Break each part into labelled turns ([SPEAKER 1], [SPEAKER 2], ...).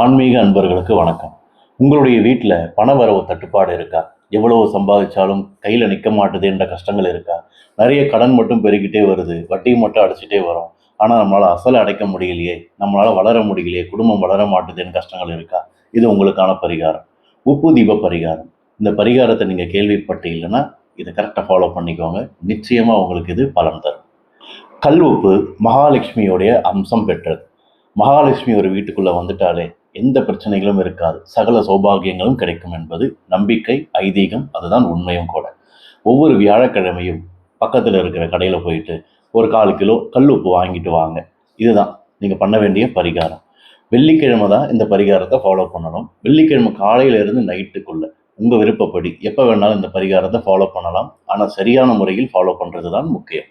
[SPEAKER 1] ஆன்மீக அன்பர்களுக்கு வணக்கம். உங்களுடைய வீட்டில் பணவரவு தட்டுப்பாடு இருக்கா? எவ்வளவு சம்பாதிச்சாலும் கையில் நிற்க மாட்டுது என்ற கஷ்டங்கள் இருக்கா? நிறைய கடன் மட்டும் பெருகிட்டே வருது, வட்டி மட்டும் அடைச்சிட்டே வரும். ஆனால் நம்மளால் அசலை அடைக்க முடியலையே, நம்மளால் வளர முடியலையே, குடும்பம் வளர மாட்டுதுன்னு கஷ்டங்கள் இருக்கா? இது உங்களுக்கான பரிகாரம். உப்பு தீப பரிகாரம். இந்த பரிகாரத்தை நீங்கள் கேள்விப்பட்டீங்கன்னா இதை கரெக்டாக ஃபாலோ பண்ணிக்கோங்க. நிச்சயமாக உங்களுக்கு இது பலன் தரும். கல் உப்பு மகாலட்சுமியோடைய அம்சம் பெற்றது. மகாலட்சுமி ஒரு வீட்டுக்குள்ளே வந்துட்டாலே எந்த பிரச்சனைகளும் இருக்காது, சகல சௌபாகியங்களும் கிடைக்கும் என்பது நம்பிக்கை, ஐதீகம், அதுதான் உண்மையும் கூட. ஒவ்வொரு வியாழக்கிழமையும் பக்கத்தில் இருக்கிற கடையில் போயிட்டு ஒரு 1/4 கிலோ கல் உப்பு வாங்கிட்டு வாங்க. இதுதான் நீங்கள் பண்ண வேண்டிய பரிகாரம். வெள்ளிக்கிழமை தான் இந்த பரிகாரத்தை ஃபாலோ பண்ணணும். வெள்ளிக்கிழமை காலையிலேருந்து நைட்டுக்குள்ளே உங்கள் விருப்பப்படி எப்போ வேணாலும் இந்த பரிகாரத்தை ஃபாலோ பண்ணலாம். ஆனால் சரியான முறையில் ஃபாலோ பண்ணுறது தான் முக்கியம்.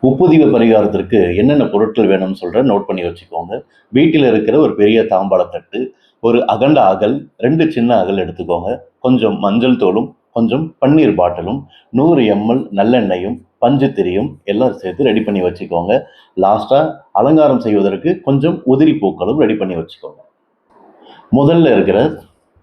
[SPEAKER 1] உப்பு தீப பரிகாரத்திற்கு என்னென்ன பொருட்கள் வேணும்னு சொல்கிறேன், நோட் பண்ணி வச்சுக்கோங்க. வீட்டில் இருக்கிற ஒரு பெரிய தாம்பாளத்தட்டு, ஒரு அகண்ட அகல், 2 சின்ன அகல் எடுத்துக்கோங்க. கொஞ்சம் மஞ்சள் தூளும் கொஞ்சம் பன்னீர் பாட்டிலும் 100 ml நல்லெண்ணெயும் பஞ்சுத்திரியும் எல்லாம் சேர்த்து ரெடி பண்ணி வச்சுக்கோங்க. லாஸ்ட்டாக அலங்காரம் செய்வதற்கு கொஞ்சம் உதிரி பூக்களும் ரெடி பண்ணி வச்சுக்கோங்க. முதல்ல இருக்கிற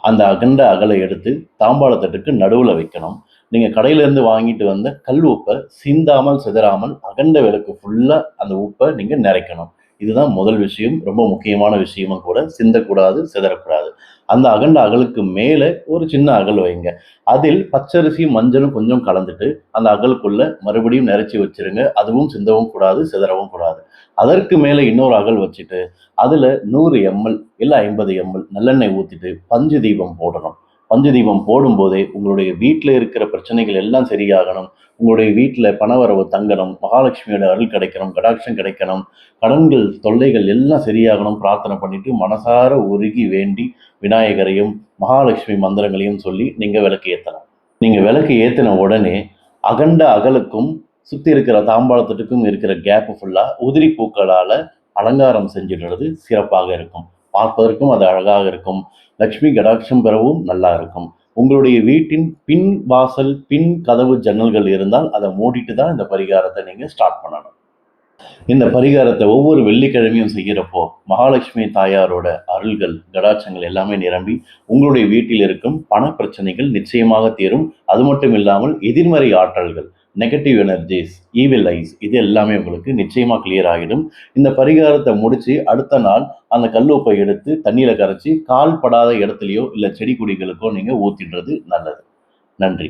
[SPEAKER 1] அந்த அகண்ட அகலை எடுத்து தாம்பாளத்தட்டுக்கு நடுவில் வைக்கணும். நீங்கள் கடையிலேருந்து வாங்கிட்டு வந்த கல் உப்பை சிந்தாமல் சிதறாமல் அகண்ட விளக்கு ஃபுல்லாக அந்த உப்பை நீங்கள் நிறைக்கணும். இதுதான் முதல் விஷயம், ரொம்ப முக்கியமான விஷயமும் கூட. சிந்தக்கூடாது, சிதறக்கூடாது. அந்த அகண்ட அகலுக்கு மேலே ஒரு சின்ன அகல் வைங்க. அதில் பச்சரிசி மஞ்சளும் கொஞ்சம் கலந்துட்டு அந்த அகலுக்குள்ள மறுபடியும் நிறைச்சி வச்சிருங்க. அதுவும் சிந்தவும் கூடாது, சிதறவும் கூடாது. அதற்கு மேலே இன்னொரு அகல் வச்சுட்டு அதில் 100 ml இல்லை 50 ml நல்லெண்ணெய் ஊற்றிட்டு பஞ்சு தீபம் போடணும். பஞ்சு தீபம் போடும்போதே உங்களுடைய வீட்டில் இருக்கிற பிரச்சனைகள் எல்லாம் சரியாகணும். உங்களுடைய வீட்டில் பணவரவு தங்கணும், மகாலட்சுமியோட அருள் கிடைக்கணும், கடாட்சம் கிடைக்கணும், கடன்கள் தொல்லைகள் எல்லாம் சரியாகணும் பிரார்த்தனை பண்ணிட்டு மனசார உருகி வேண்டி விநாயகரையும் மகாலட்சுமி மந்திரங்களையும் சொல்லி நீங்கள் விளக்கு ஏற்றலாம். நீங்கள் விளக்கு ஏற்றின உடனே அகண்ட அகலுக்கும் சுற்றி இருக்கிற தாம்பாளத்துக்கும் இருக்கிற கேப்பு ஃபுல்லாக உதிரி பூக்களால் அலங்காரம் செஞ்சிடுறது சிறப்பாக இருக்கும். பார்ப்பதற்கும் அது அழகாக இருக்கும். லக்ஷ்மி கடாட்சம் பெறவும் நல்லா இருக்கும். உங்களுடைய வீட்டின் பின் வாசல், பின் கதவு, ஜன்னல்கள் இருந்தால் அதை மூடிட்டு தான் இந்த பரிகாரத்தை நீங்கள் ஸ்டார்ட் பண்ணணும். இந்த பரிகாரத்தை ஒவ்வொரு வெள்ளிக்கிழமையும் செய்கிறப்போ மகாலட்சுமி தாயாரோட அருள்கள், கடாட்சங்கள் எல்லாமே நிரம்பி உங்களுடைய வீட்டில் இருக்கும் பண பிரச்சனைகள் நிச்சயமாக தீரும். அது மட்டும் இல்லாமல் எதிர்மறை ஆற்றல்கள், நெகட்டிவ் எனர்ஜிஸ், ஈவில் ஐஸ், இது எல்லாமே உங்களுக்கு நிச்சயமாக கிளியர் ஆகிடும். இந்த பரிகாரத்தை முடித்து அடுத்த நாள் அந்த கல்லுப்பை எடுத்து தண்ணியில் கரைச்சி கால் படாத இடத்துலையோ இல்லை செடி கொடிகளுக்கோ நீங்கள் ஊற்றிடுறது நல்லது. நன்றி.